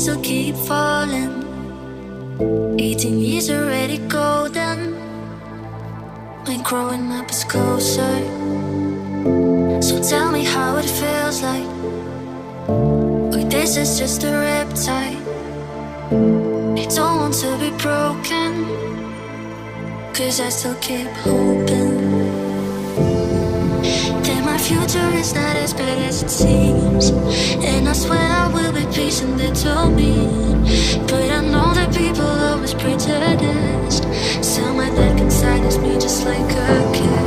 still keep falling. 18 years already golden. When growing up is closer. So tell me how it feels like. Or this is just a riptide. I don't want to be broken, 'cause I still keep hoping that my future is not as bad as it seems. And I swear I will be patient, they told me. But I know that people always prejudice. Still my deck inside is me just like a kid.